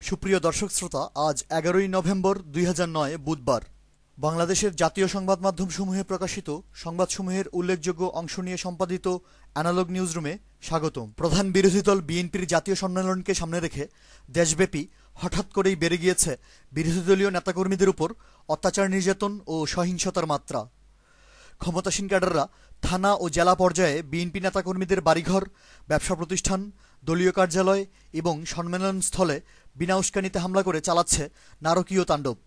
সুপ্রিয় দর্শক শ্রোতা, আজ 11ই নভেম্বর 2009 বুধবার। বাংলাদেশের জাতীয় সংবাদ মাধ্যমসমূহে প্রকাশিত সংবাদসমূহের উল্লেখযোগ্য অংশ নিয়ে সম্পাদিত অ্যানালগ নিউজরুমে স্বাগতম। প্রধান বিরোধী দল বিএনপির জাতীয় সম্মেলনকে সামনে রেখে দেশব্যাপী হঠাৎ করেই বেড়ে গিয়েছে বিরোধী দলীয় নেতাকর্মীদের উপর অত্যাচার, নির্যাতন ও সহিংসতার মাত্রা। ক্ষমতাসীন ক্যাডাররা থানা ও জেলা পর্যায়ে বিএনপি নেতাকর্মীদের বাড়িঘর, ব্যবসা প্রতিষ্ঠান, দলীয় কার্যালয় এবং সম্মেলন স্থলে বিনা উস্কানিতে হামলা করে চালাচ্ছে নারকীয় তাণ্ডব।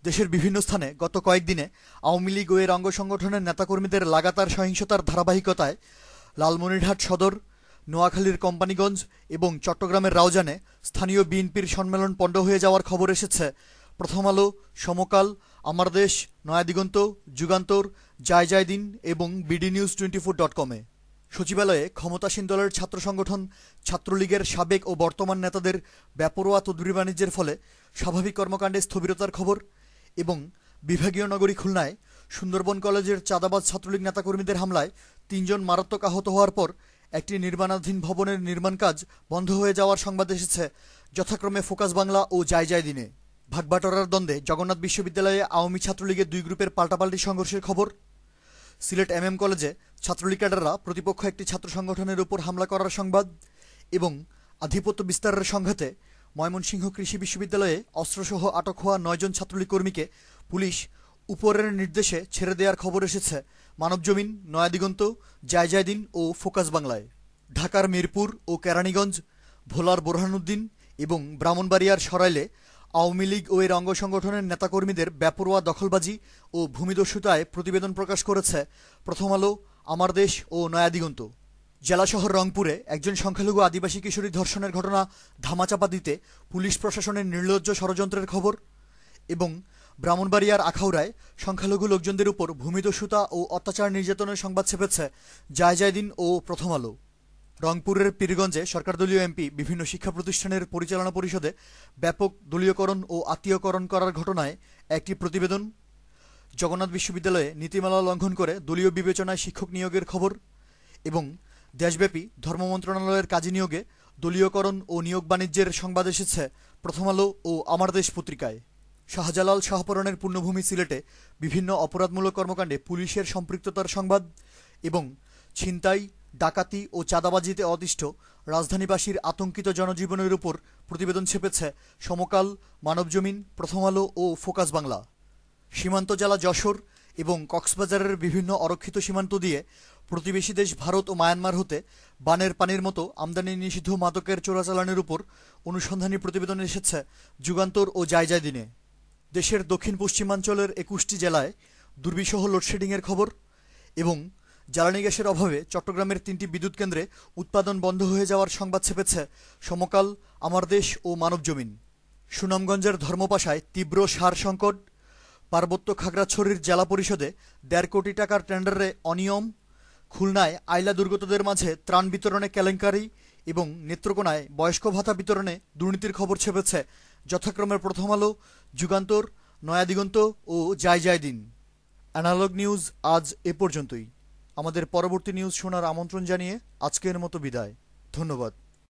দেশের বিভিন্ন স্থানে গত কয়েকদিনে আওয়ামী লীগ ও এর অঙ্গ সংগঠনের নেতাকর্মীদের লাগাতার সহিংসতার ধারাবাহিকতায় লালমনিরহাট সদর, নোয়াখালীর কোম্পানিগঞ্জ এবং চট্টগ্রামের রাউজানে স্থানীয় বিএনপির সম্মেলন পণ্ড হয়ে যাওয়ার খবর এসেছে প্রথম আলো, সমকাল, আমার দেশ, নয়াদিগন্ত, যুগান্তর, জায়দিন এবং bdnews24.com-এ। সচিবালয়ে ক্ষমতাসীন দলের ছাত্র সংগঠন ছাত্রলীগের সাবেক ও বর্তমান নেতাদের বেপরোয়া তদবির বাণিজ্যের ফলে স্বাভাবিক কর্মকাণ্ডে স্থবিরতার খবর এবং বিভাগীয় নগরী খুলনায় সুন্দরবন কলেজের চাঁদাবাজ ছাত্রলীগ নেতাকর্মীদের হামলায় 3 জন মারাত্মক আহত হওয়ার পর একটি নির্মাণাধীন ভবনের নির্মাণ কাজ বন্ধ হয়ে যাওয়ার সংবাদ এসেছে যথাক্রমে ফোকাস বাংলা ও জায়দিনে। ভাগবাটোয়ারার দ্বন্দ্বে জগন্নাথ বিশ্ববিদ্যালয়ে আওয়ামী ছাত্রলীগের 2 গ্রুপের পাল্টাপাল্টি সংঘর্ষের খবর। সিলেট MM কলেজে ছাত্রলীগ ক্যাডাররা প্রতিপক্ষ একটি ছাত্র সংগঠনের উপর হামলা করার সংবাদ এবং আধিপত্য বিস্তারের সংঘাতে ময়মনসিংহ কৃষি বিশ্ববিদ্যালয়ে অস্ত্রসহ আটক হওয়া 9 জন ছাত্রলীগ কর্মীকে পুলিশ উপরের নির্দেশে ছেড়ে দেওয়ার খবর এসেছে মানবজমিন, নয়াদিগন্ত, জায়দিন ও ফোকাস বাংলায়। ঢাকার মিরপুর ও কেরানীগঞ্জ, ভোলার বোরহানুদ্দিন এবং ব্রাহ্মণবাড়িয়ার সরাইলে আওয়ামী লীগ ও এর অঙ্গ সংগঠনের নেতাকর্মীদের বেপরোয়া দখলবাজি ও ভূমিদস্যুতায় প্রতিবেদন প্রকাশ করেছে প্রথম আলো, আমার দেশ ও নয়াদিগন্ত। জেলা শহর রংপুরে একজন সংখ্যালঘু আদিবাসী কিশোরী ধর্ষণের ঘটনা ধামাচাপা দিতে পুলিশ প্রশাসনের নির্লজ্জ ষড়যন্ত্রের খবর এবং ব্রাহ্মণবাড়িয়ার আখাউড়ায় সংখ্যালঘু লোকজনদের উপর ভূমিদস্যুতা ও অত্যাচার নির্যাতনের সংবাদ ছেপেছে জায়দিন ও প্রথম আলো। রংপুরের পীরগঞ্জে সরকারদলীয় এমপি বিভিন্ন শিক্ষা প্রতিষ্ঠানের পরিচালনা পরিষদে ব্যাপক দলীয়করণ ও আত্মীয়করণ করার ঘটনায় একটি প্রতিবেদন। জগন্নাথ বিশ্ববিদ্যালয়ে নীতিমালা লঙ্ঘন করে দলীয় বিবেচনায় শিক্ষক নিয়োগের খবর এবং দেশব্যাপী ধর্ম মন্ত্রণালয়ের কাজী নিয়োগে দলীয়করণ ও নিয়োগ বাণিজ্যের সংবাদ এসেছে প্রথম আলো ও আমার দেশ পত্রিকায়। শাহজালাল শাহপরানের পূর্ণভূমি সিলেটে বিভিন্ন অপরাধমূলক কর্মকাণ্ডে পুলিশের সম্পৃক্ততার সংবাদ এবং ছিনতাই, ডাকাতি ও চাঁদাবাজিতে অতিষ্ঠ রাজধানীবাসীর আতঙ্কিত জনজীবনের উপর প্রতিবেদন ছেপেছে সমকাল, মানবজমিন, প্রথম আলো ও ফোকাস বাংলা। সীমান্ত জেলা যশোর এবং কক্সবাজারের বিভিন্ন অরক্ষিত সীমান্ত দিয়ে প্রতিবেশী দেশ ভারত ও মায়ানমার হতে বানের পানির মতো আমদানি নিষিদ্ধ মাদকের চোরাচালানের উপর অনুসন্ধানী প্রতিবেদন এসেছে যুগান্তর ও জায়দিনে। দেশের দক্ষিণ পশ্চিমাঞ্চলের 21টি জেলায় দুর্বিষহ লোডশেডিংয়ের খবর এবং জ্বালানি গ্যাসের অভাবে চট্টগ্রামের 3টি বিদ্যুৎ কেন্দ্রে উৎপাদন বন্ধ হয়ে যাওয়ার সংবাদ ছেপেছে সমকাল, আমার দেশ ও মানবজমিন। সুনামগঞ্জের ধর্মপাশায় তীব্র সার সংকট, পার্বত্য খাগড়াছড়ির জেলা পরিষদে 1.5 কোটি টাকার টেন্ডারে অনিয়ম, খুলনায় আইলা দুর্গতদের মাঝে ত্রাণ বিতরণে কেলেঙ্কারি এবং নেত্রকোনায় বয়স্ক ভাতা বিতরণে দুর্নীতির খবর ছেপেছে যথাক্রমে প্রথম আলো, যুগান্তর, নয়াদিগন্ত ও জায়দিন। অ্যানালগ নিউজ আজ এ পর্যন্তই। আমাদের পরবর্তী নিউজ শোনার আমন্ত্রণ জানিয়ে আজকের মতো বিদায়। ধন্যবাদ।